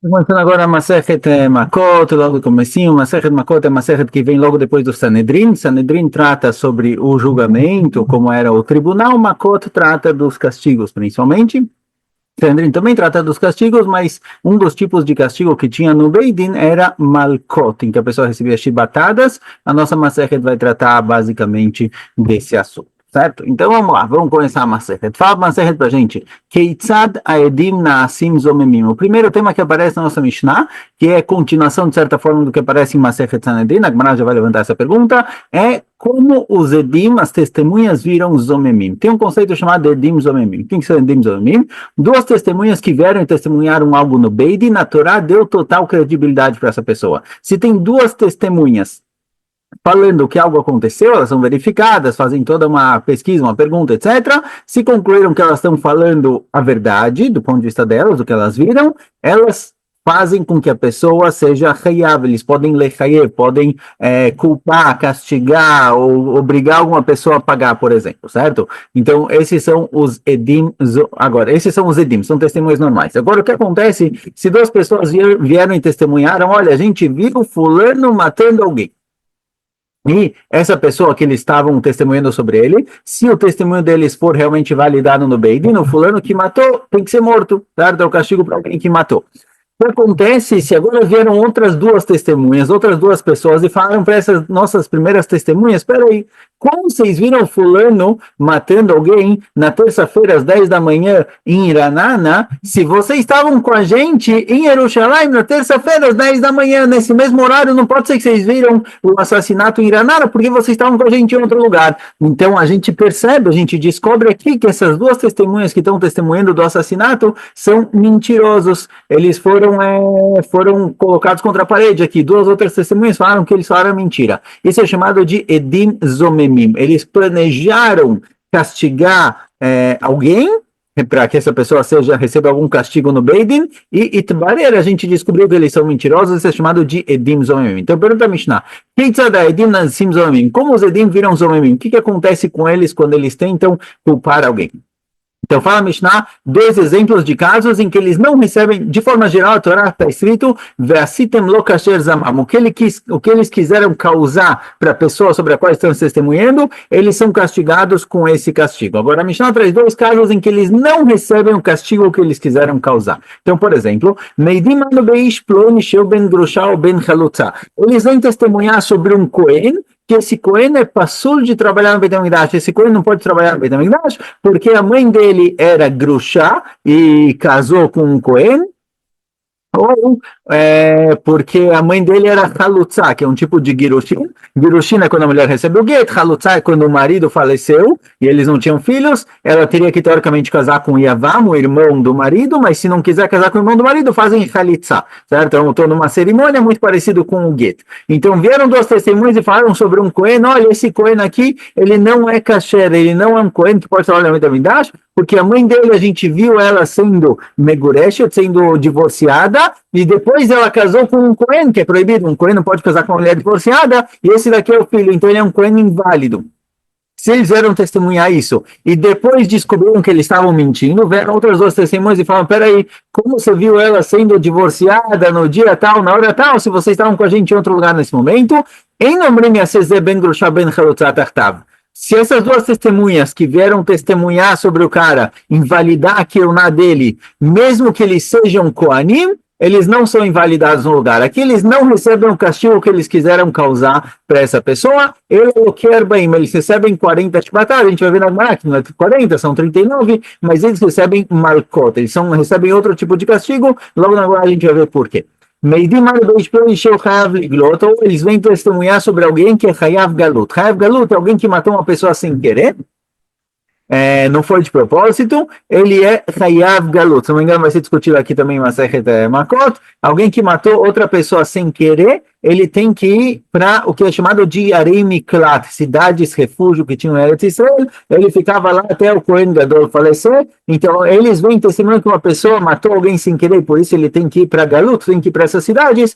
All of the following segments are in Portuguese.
Começando agora a Masechet Makot, logo no comecinho. Masechet Makot é a Masechet que vem logo depois do Sanedrin. Sanedrin trata sobre o julgamento, como era o tribunal. Makot trata dos castigos, principalmente. Sanedrin também trata dos castigos, mas um dos tipos de castigo que tinha no Beidin era Malkot, em que a pessoa recebia chibatadas. A nossa Masechet vai tratar basicamente desse assunto. Certo? Então vamos lá, vamos começar a Masechet. Fala a Masechet pra gente. Keitzad Aedim Naasim Zomemim. O primeiro tema que aparece na nossa Mishnah, que é continuação de certa forma do que aparece em Masechet Sanedrin, a Gemara já vai levantar essa pergunta, é como os Edim, as testemunhas, viram Zomemim. Tem um conceito chamado Edim Zomemim. Quem são Edim Zomemim? Duas testemunhas que vieram e testemunharam algo no Beidin, na Torá deu total credibilidade para essa pessoa. Se tem duas testemunhas falando que algo aconteceu, elas são verificadas, fazem toda uma pesquisa, uma pergunta, etc. Se concluíram que elas estão falando a verdade, do ponto de vista delas, do que elas viram, elas fazem com que a pessoa seja hayav, eles podem lechayev, podem culpar, castigar ou obrigar alguma pessoa a pagar, por exemplo, certo? Então, esses são os edim, agora, esses são os edim, são testemunhas normais. Agora, o que acontece se duas pessoas vieram e testemunharam, olha, a gente viu fulano matando alguém. E essa pessoa que eles estavam testemunhando sobre ele, se o testemunho deles for realmente validado no Beidin, o fulano que matou tem que ser morto, certo? É o castigo para alguém que matou. O que acontece se agora vieram outras duas testemunhas, outras duas pessoas e falaram para essas nossas primeiras testemunhas, espera aí, como vocês viram fulano matando alguém na terça-feira às 10 da manhã em Iranana, se vocês estavam com a gente em Jerusalém na terça-feira às 10 da manhã, nesse mesmo horário, não pode ser que vocês viram o assassinato em Iranana, porque vocês estavam com a gente em outro lugar. Então a gente percebe, a gente descobre aqui que essas duas testemunhas que estão testemunhando do assassinato são mentirosos. Eles foram colocados contra a parede aqui. Duas outras testemunhas falaram que eles falaram mentira. Isso é chamado de Edim Zomemim. Eles planejaram castigar alguém para que essa pessoa receba algum castigo no Beidin, e Itbarer, a gente descobriu que eles são mentirosos, isso é chamado de Edim Zomemim. Então, pergunta a Mishnah, Edim Nasim Zomemim, como os Edim viram Zomemim? O que acontece com eles quando eles tentam culpar alguém? Então, fala Mishnah, dois exemplos de casos em que eles não recebem, de forma geral, a Torá está escrito, Ve'asitem lo kasher zamam, o que eles quiseram causar para a pessoa sobre a qual estão testemunhando, eles são castigados com esse castigo. Agora, a Mishnah traz dois casos em que eles não recebem o castigo que eles quiseram causar. Então, por exemplo, Meidim anu beish ploni sheu ben grusha ou ben chalutza. Eles vêm testemunhar sobre um Cohen, que esse Cohen é passul de trabalhar no Beit HaMikdash. Esse Cohen não pode trabalhar no Beit HaMikdash porque a mãe dele era Grushá e casou com um Cohen, ou porque a mãe dele era Halutza, que é um tipo de Girushin. Girushin é quando a mulher recebe o get, Halutza é quando o marido faleceu e eles não tinham filhos. Ela teria que, teoricamente, casar com Yavam, o irmão do marido, mas se não quiser casar com o irmão do marido, fazem Halitza, certo? Então, estou numa cerimônia muito parecido com o get. Então, vieram duas testemunhas e falaram sobre um Cohen, olha, esse Cohen aqui, ele não é kasher, ele não é um Cohen que pode trabalhar no Midrash, porque a mãe dele, a gente viu ela sendo Megureshet, sendo divorciada, e depois ela casou com um Cohen, que é proibido, um Cohen não pode casar com uma mulher divorciada, e esse daqui é o filho, então ele é um Cohen inválido. Se eles vieram testemunhar isso, e depois descobriram que eles estavam mentindo, vieram outras duas testemunhas e falaram, peraí, como você viu ela sendo divorciada no dia tal, na hora tal, se vocês estavam com a gente em outro lugar nesse momento, em nome de ben Grusha ben Chalutzat Achtav. Se essas duas testemunhas que vieram testemunhar sobre o cara invalidar a Keuná dele, mesmo que eles sejam Koanim, eles não são invalidados no lugar. Aqui eles não recebem o castigo que eles quiseram causar para essa pessoa. Eles recebem 40 chibatadas, a gente vai ver na Gemara que não é 40, são 39, mas eles recebem malkot, eles recebem outro tipo de castigo, logo na Gemara a gente vai ver por quê. Ou eles vêm testemunhar sobre alguém que é Hayav Galut. Hayav Galut é alguém que matou uma pessoa sem querer, não foi de propósito, ele é Hayav Galut. Se não me engano, vai ser discutido aqui também em Masechet Makot. Alguém que matou outra pessoa sem querer, ele tem que ir para o que é chamado de Arei Miklat, cidades, refúgio que tinham em Eretz Israel. Ele ficava lá até o Kohen Gadol falecer. Então, eles vêm testemunhando que uma pessoa matou alguém sem querer, por isso ele tem que ir para Galut, tem que ir para essas cidades.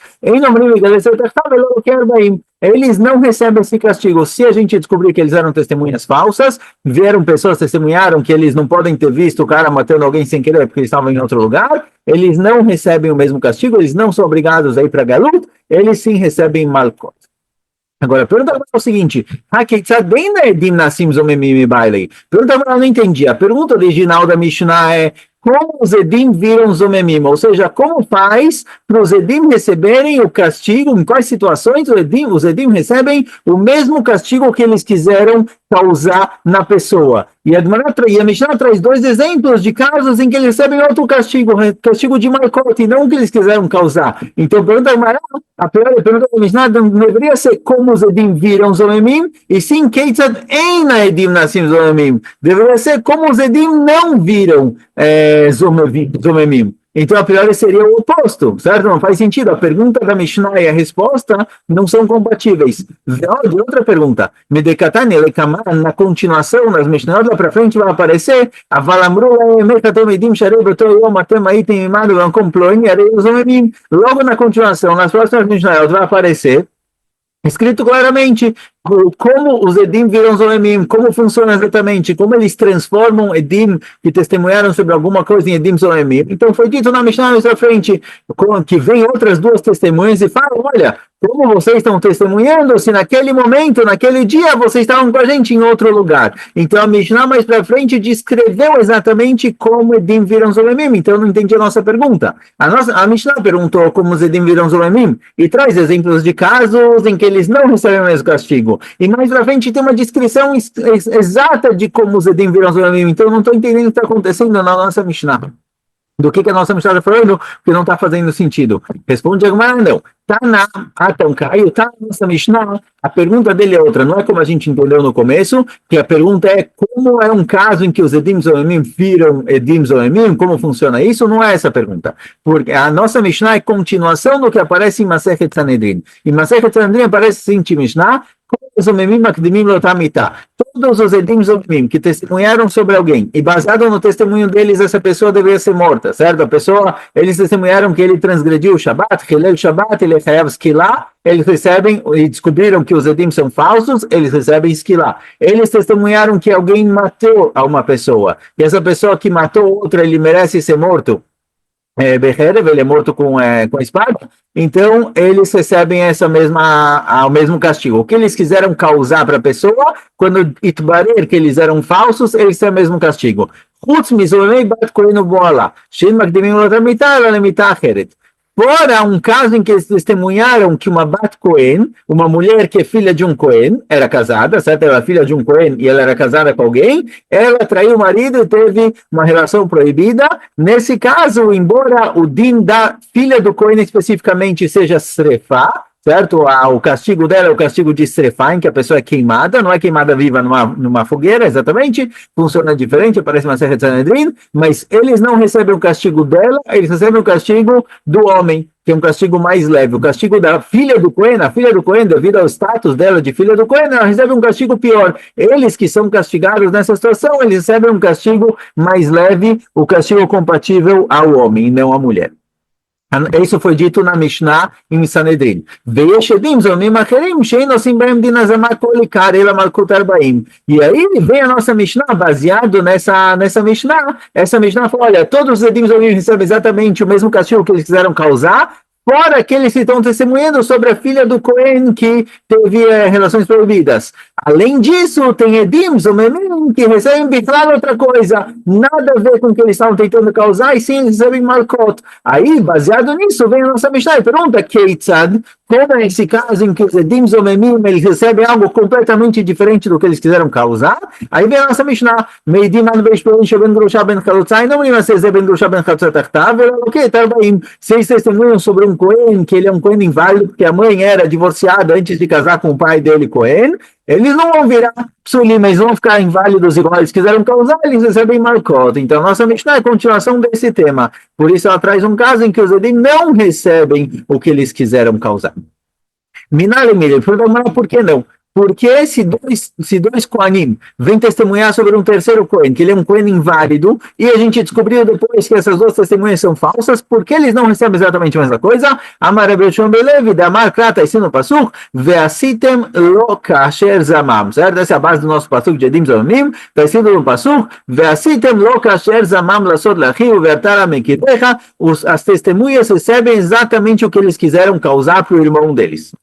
Eles não recebem esse castigo. Se a gente descobrir que eles eram testemunhas falsas, vieram pessoas testemunharam que eles não podem ter visto o cara matando alguém sem querer porque eles estavam em outro lugar, eles não recebem o mesmo castigo, eles não são obrigados a ir para Galut, eles sim recebem Malkot. Agora, a pergunta é o seguinte, pergunta agora eu não entendi. A pergunta original da Mishnah é como os Edim viram Zomemim, ou seja, como faz para os Edim receberem o castigo, em quais situações os Edim recebem o mesmo castigo que eles quiseram causar na pessoa. E a Mishnah traz dois exemplos de casos em que eles recebem outro castigo, castigo de Malkot, e não o que eles quiseram causar. Então, a pergunta da Mishnah não deveria ser como os Edim viram Zomemim, e sim, Keitzad Eina Edim Nassim Zomemim. Deveria ser como os Edim não viram Zomemim. Então, a priori seria o oposto, certo? Não faz sentido. A pergunta da Mishnah e a resposta não são compatíveis. De outra pergunta, Medekatane Lekaman, na continuação, nas Mishnahot lá para frente vai aparecer logo na continuação, nas próximas Mishnahot vai aparecer escrito claramente como os Edim viram Zolemim, como funciona exatamente, como eles transformam Edim que testemunharam sobre alguma coisa em Edim Zolemim. Então foi dito na Mishnah mais à frente, que vem outras duas testemunhas e falam, olha, como vocês estão testemunhando, se naquele momento, naquele dia, vocês estavam com a gente em outro lugar. Então a Mishnah mais para frente descreveu exatamente como Edim viram Zolemim. Então eu não entendi a nossa pergunta. A Mishnah perguntou como os Edim viram Zolemim e traz exemplos de casos em que eles não recebem o mesmo castigo. E mais pra frente tem uma descrição exata de como os Edim viram Zolemim. Então eu não estou entendendo o que está acontecendo na nossa Mishnah. Do que a nossa Mishnah está falando, que não está fazendo sentido. Responde a Gemara, não. Então caiu, tá na nossa Mishnah, a pergunta dele é outra, não é como a gente entendeu no começo, que a pergunta é como é um caso em que os Edim Zolemim viram Edim Zolemim, como funciona isso? Não é essa a pergunta, porque a nossa Mishnah é continuação do que aparece em Masechet Sanedrin. Em Masechet Sanedrin aparece o seguinte Mishnah, todos os Edim Zolemim que testemunharam sobre alguém, e baseado no testemunho deles, essa pessoa deveria ser morta, certo? Eles testemunharam que ele transgrediu o Shabbat, Hilel Shabbat, ele é Chayav Skilá, eles recebem, e descobriram que os Edim são falsos, eles recebem Skilá. Eles testemunharam que alguém matou a uma pessoa, e essa pessoa que matou outra, ele merece ser morto. Becherev, ele é morto com espada, então eles recebem o mesmo castigo. O que eles quiseram causar para a pessoa, quando itbarer que eles eram falsos, eles têm o mesmo castigo. Fora um caso em que eles testemunharam que uma Bat Cohen, uma mulher que é filha de um Cohen, era casada, certo? Ela era filha de um Cohen e ela era casada com alguém, ela traiu o marido e teve uma relação proibida. Nesse caso, embora o din da filha do Cohen especificamente seja Srefá, certo? O castigo dela é o castigo de Srefá, em que a pessoa é queimada, não é queimada viva numa fogueira, exatamente, funciona diferente, parece uma Masechet Sanedrin, mas eles não recebem o castigo dela, eles recebem o castigo do homem, que é um castigo mais leve. O castigo da filha do Cohen, a filha do Cohen, devido ao status dela de filha do Cohen, ela recebe um castigo pior. Eles que são castigados nessa situação, eles recebem um castigo mais leve, o castigo compatível ao homem, e não à mulher. Isso foi dito na Mishnah em Sanedrin. E aí vem a nossa Mishnah, baseado nessa Mishnah. Essa Mishnah fala, olha, todos os Edim Zolim recebem exatamente o mesmo castigo que eles quiseram causar, fora aqueles que estão testemunhando sobre a filha do Cohen que teve relações proibidas. Além disso, tem Edim Zomemim que recebem Bichlal outra coisa, nada a ver com o que eles estavam tentando causar, e sim eles recebem Malkot. Aí, baseado nisso, vem a nossa Mishnah e pergunta, Keitzad, como é esse caso em que os Edim Zomemim eles recebem algo completamente diferente do que eles quiseram causar? Aí vem a nossa Mishnah, Meidim an Beishpelin Sheben Grusha Ben Chalutzai, não me ser Ben Grusha Ben Chalutzatachtav, ok, Tarbaim, vocês testemunham sobre um Cohen, que ele é um Cohen inválido, porque a mãe era divorciada antes de casar com o pai dele, Cohen, eles não vão virar psulim, mas vão ficar inválidos igual eles quiseram causar, eles recebem Malkot. Então, nossa Mishnah é a continuação desse tema. Por isso, ela traz um caso em que os Edim não recebem o que eles quiseram causar. Minale Mire, por que não? Porque se dois Kohanim vêm testemunhar sobre um terceiro Kohen, que ele é um Kohen inválido, e a gente descobriu depois que essas duas testemunhas são falsas, por que eles não recebem exatamente a mesma coisa? Amar Rabbi Shimon ben Levi, da Amar Krata, ensina o Pasuk, Ve'asitem lo kasher zamam, certo? Essa é a base do nosso Pasuk de Edim Zamamim, está escrito no Pasuk, Ve'asitem lo kasher zamam lasod lachiu ve'atara mekirecha, as testemunhas recebem exatamente o que eles quiseram causar para o irmão deles.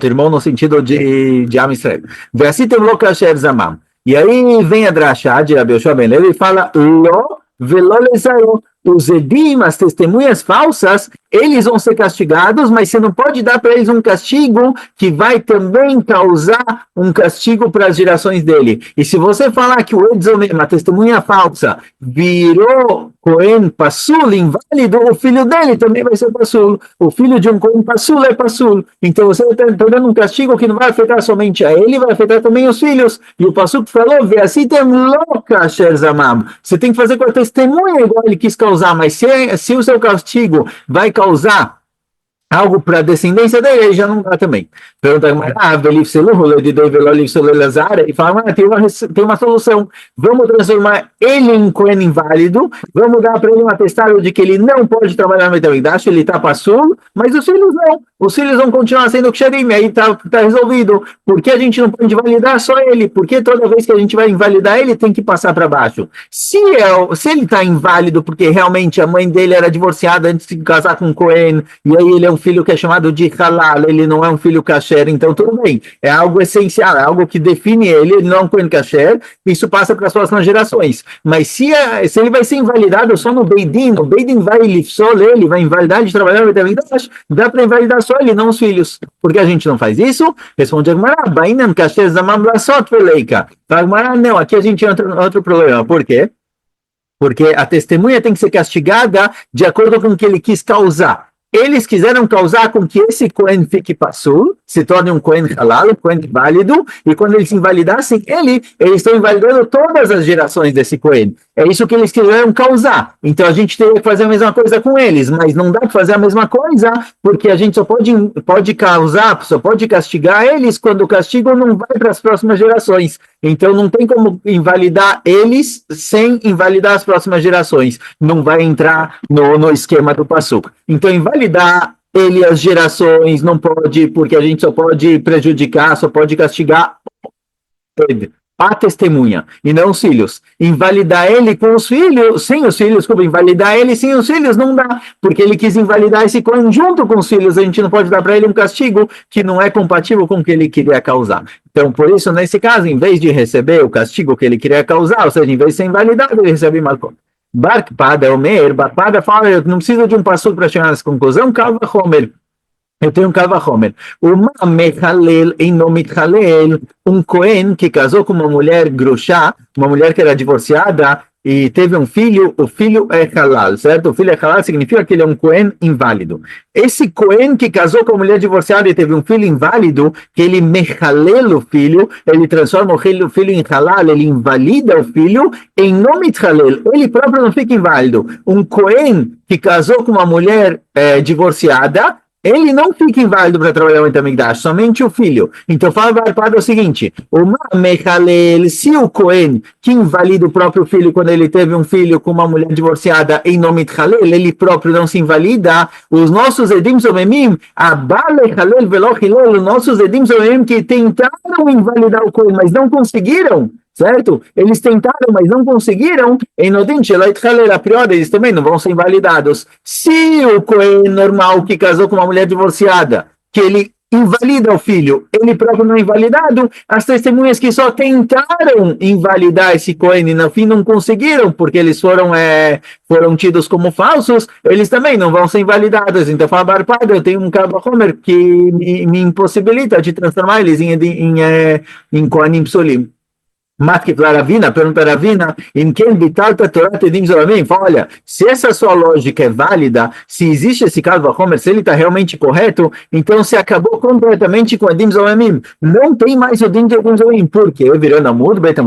Teu irmão no sentido de Am Israel. Ve'asitem lo kasher zamam. E aí vem a drachá de Rabbi Yoshua ben Levi e fala, lo velo lezaru. Os edim, as testemunhas falsas, eles vão ser castigados, mas você não pode dar para eles um castigo que vai também causar um castigo para as gerações dele. E se você falar que o Edzomem, uma testemunha falsa, virou Cohen Passul, inválido, o filho dele também vai ser Passul. O filho de um Cohen Passul é Passul. Então você está dando um castigo que não vai afetar somente a ele, vai afetar também os filhos. E o Passul falou, Ve'asitem lo kasher zamam. Você tem que fazer com a testemunha igual ele quis causar. Mas se o seu castigo vai causar algo para a descendência dele, aí já não dá também. Pergunta, e fala, tem uma solução, vamos transformar ele em Cohen inválido, vamos dar para ele um atestado de que ele não pode trabalhar no Beit HaMikdash, ele está passulo, mas os filhos não. Os filhos vão continuar sendo Ksharim, aí tá resolvido. Por que a gente não pode invalidar só ele? Porque toda vez que a gente vai invalidar ele, tem que passar para baixo. Se ele está inválido porque realmente a mãe dele era divorciada antes de casar com Cohen, e aí ele é um filho que é chamado de halal, ele não é um filho kasher, então tudo bem. É algo essencial, é algo que define ele não é um Cohen kasher, isso passa para as próximas gerações. Mas se ele vai ser invalidado só no Beidin, o Beidin vai lifsol ele, vai invalidar de trabalhar no Beit HaMikdash, dá para invalidar só ele, não os filhos. Por que a gente não faz isso? Responde a Gemara, Bainam kasher zamam lasot veleika. A Gemara, não, aqui a gente entra em outro problema. Por quê? Porque a testemunha tem que ser castigada de acordo com o que ele quis causar. Eles quiseram causar com que esse Cohen fique passul, se torne um Cohen halal, um Cohen válido, e quando eles invalidassem ele, eles estão invalidando todas as gerações desse Cohen. É isso que eles quiseram causar. Então a gente teria que fazer a mesma coisa com eles, mas não dá para fazer a mesma coisa, porque a gente só pode causar, só pode castigar eles quando o castigo não vai para as próximas gerações. Então não tem como invalidar eles sem invalidar as próximas gerações. Não vai entrar no esquema do Passuca. Então invalidar ele as gerações não pode, porque a gente só pode prejudicar, só pode castigar a testemunha e não os filhos. Invalidar ele com os filhos, sem os filhos, desculpa, invalidar ele sem os filhos não dá, porque ele quis invalidar esse Cohen junto com os filhos, a gente não pode dar para ele um castigo que não é compatível com o que ele queria causar. Então, por isso, nesse caso, em vez de receber o castigo que ele queria causar, ou seja, em vez de ser invalidado, ele recebe Malkot. Barkpada, Omer, Barkpada fala, eu não preciso de um passuco para chegar nessa conclusão, Kalva Homer. Eu tenho um Kalva Homer. Uma Mechalel, em nome de Halel, um Cohen que casou com uma mulher grushá, uma mulher que era divorciada, e teve um filho, o filho é halal, certo? O filho é halal significa que ele é um Cohen inválido. Esse Cohen que casou com uma mulher divorciada e teve um filho inválido, que ele mechalel o filho, ele transforma o filho em halal, ele invalida o filho, em nome de halel, ele próprio não fica inválido. Um Cohen que casou com uma mulher divorciada, ele não fica inválido para trabalhar no Beit HaMikdash, somente o filho. Então fala Barpada o seguinte, se o Cohen que invalida o próprio filho quando ele teve um filho com uma mulher divorciada em nome de Halel, ele próprio não se invalida, os nossos Edim Zomemim, Abale Halel Velo Hilol, os nossos Edim Zomemim que tentaram invalidar o Cohen, mas não conseguiram, certo? Eles tentaram, mas não conseguiram. Em Nodin, a priori, eles também não vão ser invalidados. Se o Cohen normal que casou com uma mulher divorciada, que ele invalida o filho, ele próprio não é invalidado, as testemunhas que só tentaram invalidar esse Cohen e no fim não conseguiram, porque eles foram tidos como falsos, eles também não vão ser invalidados. Então fala Barpada, eu tenho um Kalva Homer que me impossibilita de transformar eles em Kohanim Psolim. Matke Ravina, pergunta Ravina, em quem bitalta Torah tedim zolamim? Olha, se essa sua lógica é válida, se existe esse Kalva Homer, se ele está realmente correto, então se acabou completamente com Edim Zolamim. Não tem mais o Din de Edim Zolamim. Por quê? Virando Amud Bet,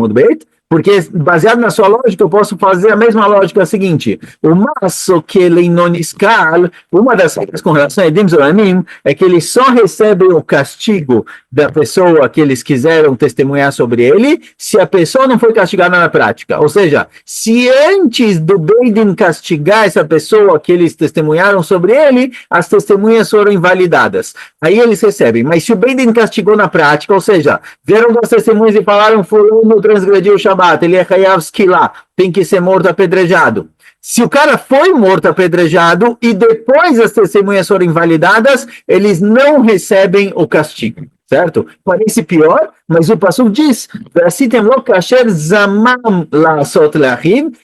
Porque, baseado na sua lógica, eu posso fazer a mesma lógica seguinte. O maço que ele não escala, uma das regras com relação a Edim Zoranim é que eles só recebem o castigo da pessoa que eles quiseram testemunhar sobre ele se a pessoa não foi castigada na prática. Ou seja, se antes do Beidin castigar essa pessoa que eles testemunharam sobre ele, as testemunhas foram invalidadas. Aí eles recebem. Mas se o Beidin castigou na prática, ou seja, vieram duas testemunhas e falaram fulano transgrediu o Shabbat, ele é Hayav Skila, tem que ser morto apedrejado. Se o cara foi morto apedrejado e depois as testemunhas foram invalidadas, eles não recebem o castigo, certo? Parece pior, mas o Passuco diz,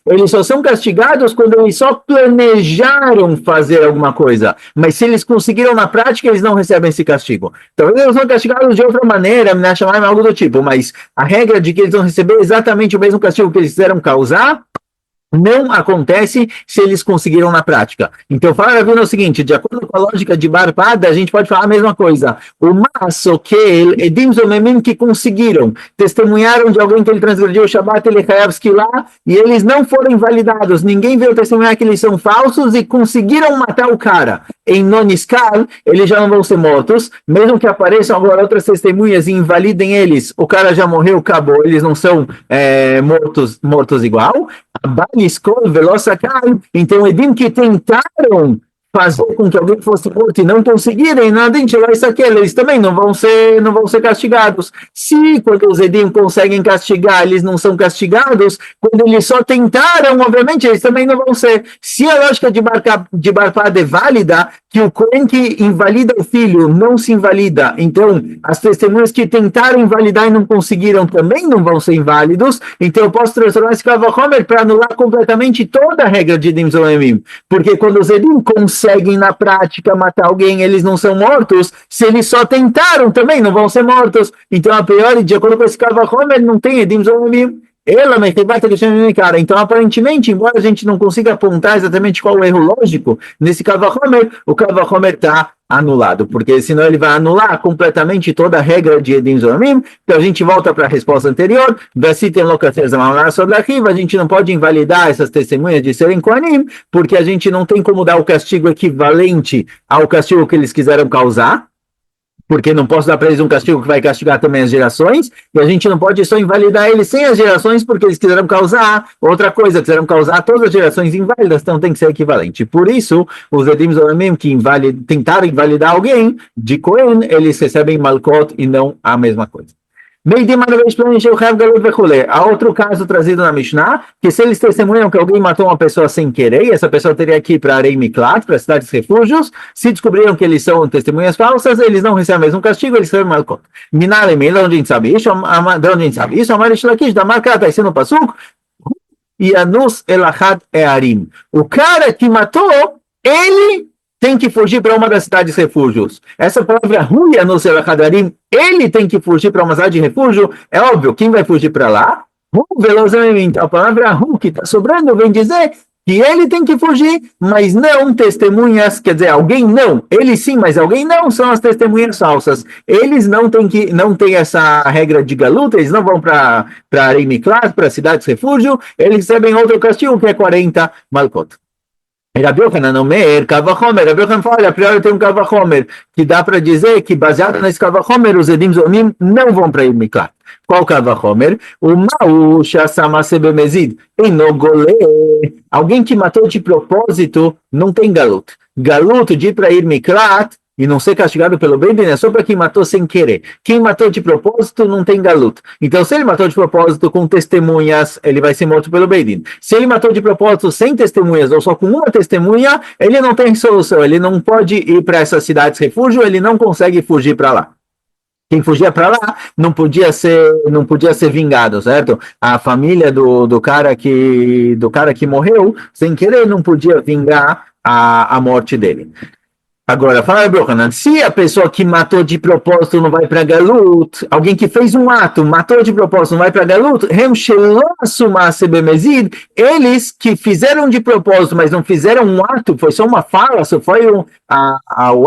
eles só são castigados quando eles só planejaram fazer alguma coisa, mas se eles conseguiram na prática, eles não recebem esse castigo. Então, eles são castigados de outra maneira, algo do tipo, mas a regra de que eles vão receber exatamente o mesmo castigo que eles fizeram causar, não acontece se eles conseguiram na prática. Então, fala Ravina o seguinte, de acordo com a lógica de Bar Pada, a gente pode falar a mesma coisa. O maço que Edim Zomemim que conseguiram, testemunharam de alguém que ele transgrediu o Shabbat, ele Hayavski lá, e eles não foram invalidados. Ninguém veio testemunhar que eles são falsos e conseguiram matar o cara. Em Noniskal, eles já não vão ser mortos, mesmo que apareçam agora outras testemunhas e invalidem eles, o cara já morreu, acabou, eles não são mortos igual. Então, Edim que tentaram fazer com que alguém fosse morto e não conseguirem, eles também não vão ser castigados. Se quando os Edim conseguem castigar, eles não são castigados, quando eles só tentaram, obviamente, eles também não vão ser. Se a lógica de Barpad é válida, que o Cohen que invalida o filho não se invalida, então as testemunhas que tentaram invalidar e não conseguiram também não vão ser inválidos, então eu posso transformar esse Kavachomer para anular completamente toda a regra de Edim Zolemim, porque quando os Edim conseguem na prática matar alguém, eles não são mortos, se eles só tentaram também não vão ser mortos, então a priori, de acordo com esse Kavachomer, não tem Edim Zolemim. Ela me rebate que chama cara. Então, aparentemente, embora a gente não consiga apontar exatamente qual é o erro lógico nesse Kavachomer, o Kavachomer está anulado, porque senão ele vai anular completamente toda a regra de Edim Zoramim. Então, a gente volta para a resposta anterior. A gente não pode invalidar essas testemunhas de serem Kohanim, porque a gente não tem como dar o castigo equivalente ao castigo que eles quiseram causar, porque não posso dar para eles um castigo que vai castigar também as gerações, e a gente não pode só invalidar eles sem as gerações, porque eles quiseram causar outra coisa, quiseram causar todas as gerações inválidas, então tem que ser equivalente. Por isso, os Edim Zoramim que tentaram invalidar alguém de Cohen, eles recebem Malkot e não a mesma coisa. Há outro caso trazido na Mishnah, que se eles testemunham que alguém matou uma pessoa sem querer, e essa pessoa teria que ir para Arei Miklat, para cidades refúgios, se descobriram que eles são testemunhas falsas, eles não recebem o mesmo castigo, eles recebem Malkot. Minalemi, de onde a gente sabe isso? De onde a gente sabe isso? Amar Shlakish, da marca, está sendo Pasuk, e Anus Elachad Earim. O cara que matou, ele tem que fugir para uma das cidades refúgios. Essa palavra Ruia no Selachadarim, ele tem que fugir para uma cidade de refúgio, é óbvio, quem vai fugir para lá? A palavra Ru que está sobrando vem dizer que ele tem que fugir, mas não testemunhas, quer dizer, alguém não, ele sim, mas alguém não, são as testemunhas falsas. Eles não têm essa regra de galuta, eles não vão para Arei Miklat, para cidades refúgio, eles recebem outro castigo que é 40 Malkot. Rabi Yochanan Omer, Kavachomer. Rabi Yochanan fala, olha, a priori tem um Kavachomer, que dá para dizer que, baseado nesse Kavachomer, os Edim Zomim não vão para Miklat. Qual Kavachomer? O Mau Shassama Sebemezid. Enogole. Alguém que matou de propósito não tem galut. Galut de ir para Miklat e não ser castigado pelo bem é só para quem matou sem querer. Quem matou de propósito não tem galuto. Então, se ele matou de propósito com testemunhas, ele vai ser morto pelo Beidin. Se ele matou de propósito sem testemunhas ou só com uma testemunha, ele não tem solução. Ele não pode ir para essas cidades refúgio, ele não consegue fugir para lá. Quem fugia para lá não podia ser vingado, certo? A família do cara que morreu sem querer não podia vingar a morte dele. Agora, fala, Brohanan, se a pessoa que matou de propósito não vai para Galut, alguém que fez um ato, matou de propósito, não vai para Galut, eles que fizeram de propósito, mas não fizeram um ato, foi só uma fala, só foi o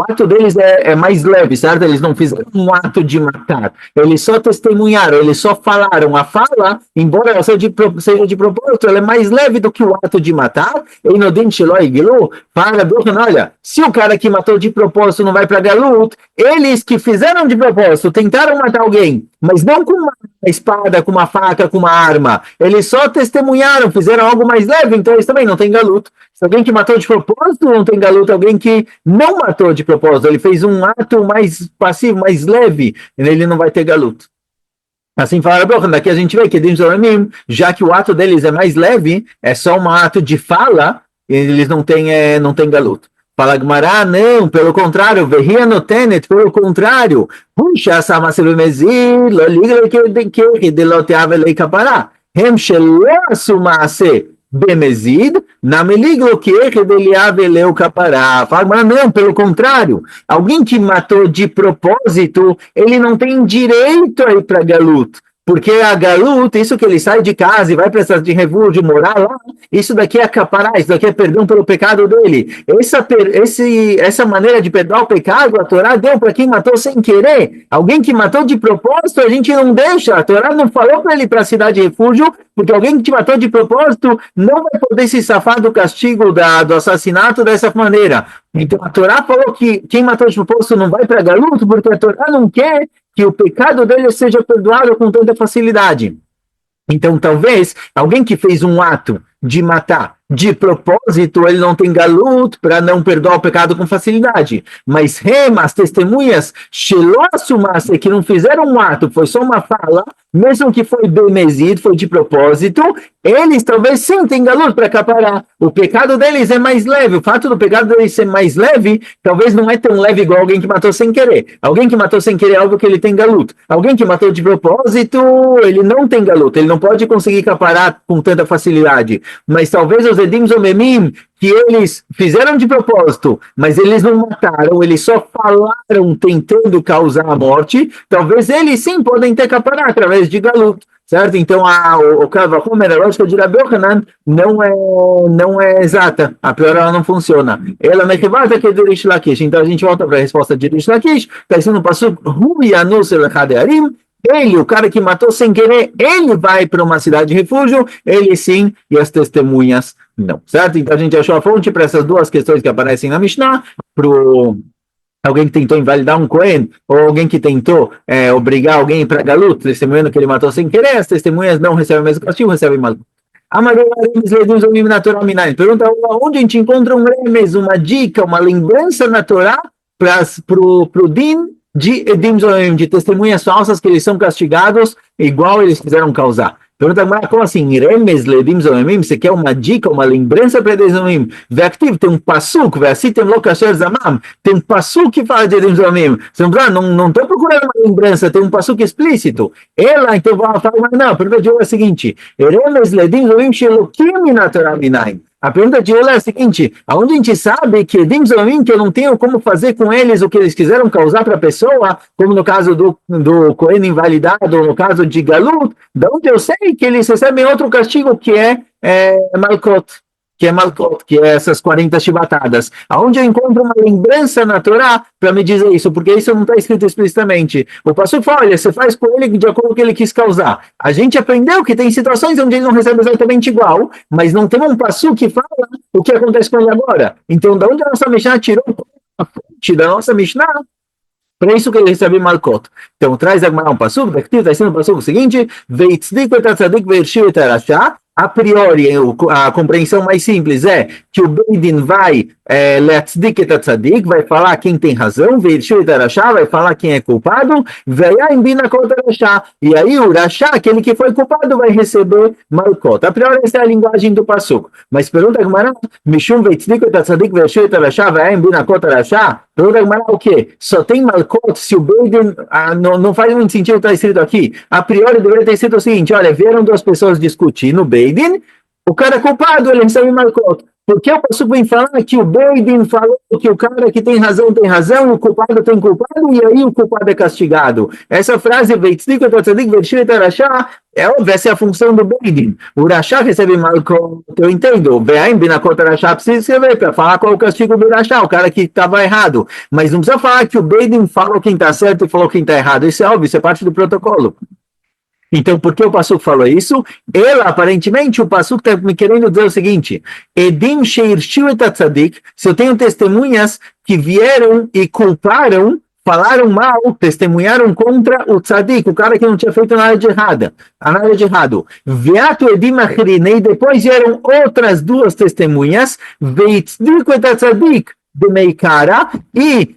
ato deles é mais leve, certo? Eles não fizeram um ato de matar, eles só testemunharam, eles só falaram. A fala, embora ela seja de propósito, ela é mais leve do que o ato de matar. E no Din Sheloi Gilu, fala, Brohanan, olha, se o cara que matou de propósito não vai para Galut, eles que fizeram de propósito, tentaram matar alguém, mas não com uma espada, com uma faca, com uma arma, eles só testemunharam, fizeram algo mais leve, então eles também não têm Galut. Se alguém que matou de propósito não tem Galut, alguém que não matou de propósito, ele fez um ato mais passivo, mais leve, ele não vai ter Galut. Assim fala a Brocha, daqui a gente vê que já que o ato deles é mais leve, é só um ato de fala, eles não têm Galut. Fala Gmará, não, pelo contrário, Verria no Tenet, pelo contrário, puxa essa massa do Mesir, liga que deloteava lei capará, Hemshelasu Maase Bemezid, na meliglo que deliave leu capará. Fala, não, pelo contrário, alguém que matou de propósito, ele não tem direito a ir para Galut. Porque a Galut, isso que ele sai de casa e vai para essa de refúgio, morar lá, isso daqui é capará, isso daqui é perdão pelo pecado dele. Essa maneira de perdoar o pecado, a Torá deu para quem matou sem querer. Alguém que matou de propósito, a gente não deixa. A Torá não falou para ele ir para a cidade de refúgio, porque alguém que te matou de propósito não vai poder se safar do castigo do assassinato dessa maneira. Então a Torá falou que quem matou de propósito não vai para Galut, porque a Torá não quer que o pecado dele seja perdoado com tanta facilidade. Então, talvez, alguém que fez um ato de matar de propósito, ele não tem Galut para não perdoar o pecado com facilidade. Mas as testemunhas, que não fizeram um ato, foi só uma fala, mesmo que foi bemezid, foi de propósito, eles talvez sim têm Galut para caparar. O pecado deles é mais leve. O fato do pecado deles ser mais leve, talvez não é tão leve igual alguém que matou sem querer. Alguém que matou sem querer é algo que ele tem Galut. Alguém que matou de propósito, ele não tem Galut. Ele não pode conseguir caparar com tanta facilidade. Mas talvez os Edim Zomemim, que eles fizeram de propósito, mas eles não mataram, eles só falaram tentando causar a morte, talvez eles sim podem ter capará através de Galut, certo? Então o Kavahomer, a lógica de Rabbi Yochanan, não é exata, a pior ela não funciona. Ela me revata que de Rish Lakish. Então a gente volta para a resposta de Rish Lakish, está sendo um passuco, Hu Yanus El Hadearim, ele, o cara que matou sem querer, ele vai para uma cidade de refúgio, ele sim, e as testemunhas não, certo? Então a gente achou a fonte para essas duas questões que aparecem na Mishnah, para alguém que tentou invalidar um Cohen, ou alguém que tentou obrigar alguém para Galut, testemunhando que ele matou sem querer, as testemunhas não recebem o mesmo castigo, recebem mal. Pergunta onde a gente encontra um remes, uma dica, uma lembrança na Torá para o din de Edim Zoim, de testemunhas falsas que eles são castigados igual eles quiseram causar. Pergunta, como assim? Remes Edim Zoim, você quer uma dica, uma lembrança para Edim Zoim? Ve'aktiv, tem um passuk, ve'asitem lo kasher zamam, tem um passuk que fala de Edim Zoim. Você não estou procurando uma lembrança, tem um passuk explícito. Ela, então, vai falar, não, a pergunta de hoje é a seguinte, Remes Edim Zoim shelokim na Torah minayin. A pergunta de hoje é a seguinte, aonde a gente sabe que Edim Zomim, que eu não tenho como fazer com eles o que eles quiseram causar para a pessoa, como no caso do Cohen invalidado, ou no caso de Galut, de onde eu sei que eles recebem outro castigo que é Malkot, que é essas 40 chibatadas. Aonde eu encontro uma lembrança na Torá para me dizer isso? Porque isso não está escrito explicitamente. O pastor fala, olha, você faz com ele de acordo com o que ele quis causar. A gente aprendeu que tem situações onde ele não recebe exatamente igual, mas não tem um pastor que fala o que acontece com ele agora. Então, da onde a nossa Mishnah tirou a fonte da nossa Mishnah para isso que ele recebe Malkot? Então, traz agora um passuco, está sendo um passuco seguinte, Veitzdik etzadik ve'ershiu et harasha. A priori, a compreensão mais simples é que o Beidin vai leatzdik et tzadik, vai falar quem tem razão, ve'ershiu et harasha, vai falar quem é culpado, ve'ya'im binakot harasha, e aí o rasha, aquele que foi culpado, vai receber Malkot. A priori, essa é a linguagem do passuco. Mas pergunta a Gemara, Mishum veitzdik et tzadik ve'ershiu et harasha, ve'ya'im binakot harasha, pergunta a Gemara o quê? Só tem Malkot se o Beidin, não faz muito sentido estar escrito aqui. A priori deveria ter sido o seguinte, olha, vieram duas pessoas discutir no Beidin, O cara culpado, ele recebe Malkot. Porque o Passuco vem falar que o Beidin falou que o cara que tem razão, o culpado tem culpado, e aí o culpado é castigado. Essa frase, é óbvio, essa é a função do Beidin. O Rashá recebe Malkot, eu entendo. Be'aim binakot Rashá precisa escrever para falar qual é o castigo do Rashá, o cara que estava errado. Mas não precisa falar que o Beidin falou quem está certo e falou quem está errado. Isso é óbvio, isso é parte do protocolo. Então, por que o Passuco falou isso? Ela, aparentemente, o Passuco está me querendo dizer o seguinte: Edim sheirshio et tzadik, se eu tenho testemunhas que vieram e culparam, falaram mal, testemunharam contra o tzadik, o cara que não tinha feito nada de errado. Veato edim achrinei, depois vieram outras duas testemunhas, veitzdiku et tzadik, de Meikara, e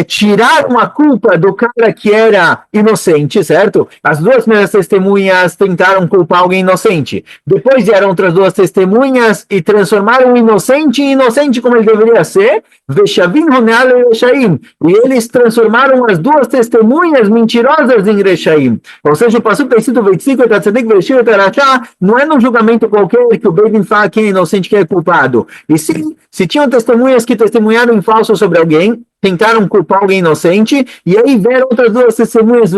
tiraram a culpa do cara que era inocente, certo? As duas primeiras testemunhas tentaram culpar alguém inocente. Depois vieram outras duas testemunhas e transformaram o inocente em inocente como ele deveria ser. Veshavim Honeal e Reshaim. E eles transformaram as duas testemunhas mentirosas em Reshaim. Ou seja, o Passuco tem sido 25, não é num julgamento qualquer que o Beidin fala quem é inocente, quem é culpado. E sim, se tinham testemunhas que testemunharam em falso sobre alguém, tentaram culpar alguém inocente, e aí vieram outras duas testemunhas,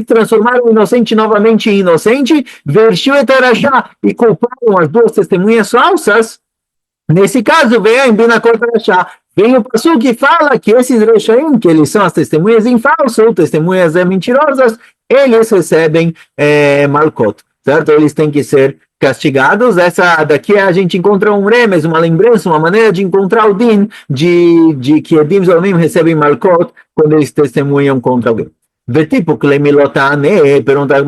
transformaram o inocente novamente em inocente, e culparam as duas testemunhas falsas. Nesse caso, vem o Passuco que fala que esses Rechaim, que eles são as testemunhas em falso, testemunhas mentirosas, eles recebem Malkot, certo? Eles têm que ser castigados. Essa daqui a gente encontra um remes, uma lembrança, uma maneira de encontrar o din de que Edim Zolomim recebem Malkot quando eles testemunham contra alguém. Tipo, pergunta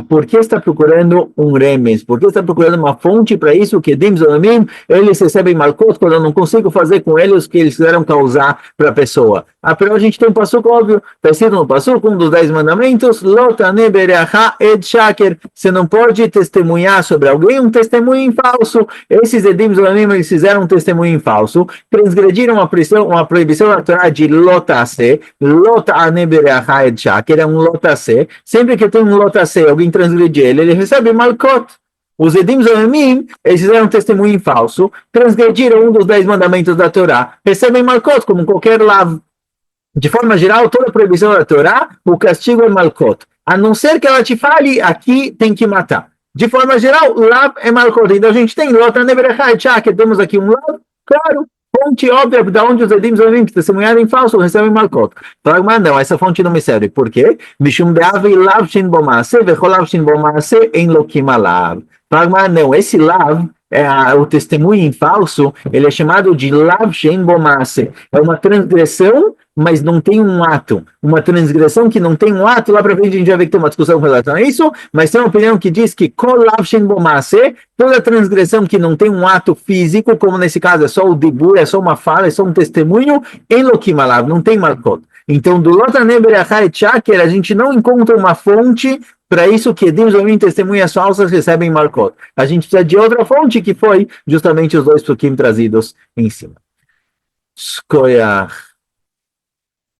por que está procurando um remes? Por que está procurando uma fonte para isso? Que Edim Zolomim, eles recebem Malkot quando eu não consigo fazer com eles o que eles quiseram causar para a pessoa. Afinal, a gente tem um passuco óbvio, está escrito no passuco, um dos 10 mandamentos, Lotane bereacha ed shaker, você não pode testemunhar sobre alguém um testemunho em falso. Esses Edim Zolomim, eles fizeram um testemunho em falso, transgrediram uma proibição da Torá de lotase, lotane bereacha ed shaker, que era um lotase. Sempre que tem um lotase, alguém transgredir ele recebe Malkot. Os Edim Zolomim, eles fizeram um testemunho falso, transgrediram um dos 10 mandamentos da Torá, recebem Malkot, como qualquer lav. De forma geral, toda proibição da Torá, o castigo é Malkot. A não ser que ela te fale, aqui tem que matar. De forma geral, lav é Malkot. Então a gente tem que temos aqui um lav, claro, fonte óbvia de onde os Edim Zolomim, que testemunharam em falso, recebem Malkot. Mas não, essa fonte não me serve. Por quê? Mishum be'avi lav shin bomase, vecholav shin bomase, en lokim alav. Mas não, esse lav, o testemunho em falso, ele é chamado de lav shin bomase. É uma transgressão, mas não tem um ato. Uma transgressão que não tem um ato, lá para frente a gente vai ver que tem uma discussão com relação a isso, mas tem uma opinião que diz que kol lav shin bomase, toda transgressão que não tem um ato físico, como nesse caso é só o dibur, é só uma fala, é só um testemunho, em lokim alav, não tem Malkot. Então, do Lotane bereacha et shaker, a gente não encontra uma fonte para isso que Edim Zolomim, testemunhas falsas, recebem Malkot. A gente precisa de outra fonte, que foi justamente os dois psukim trazidos em cima. Shkoyach.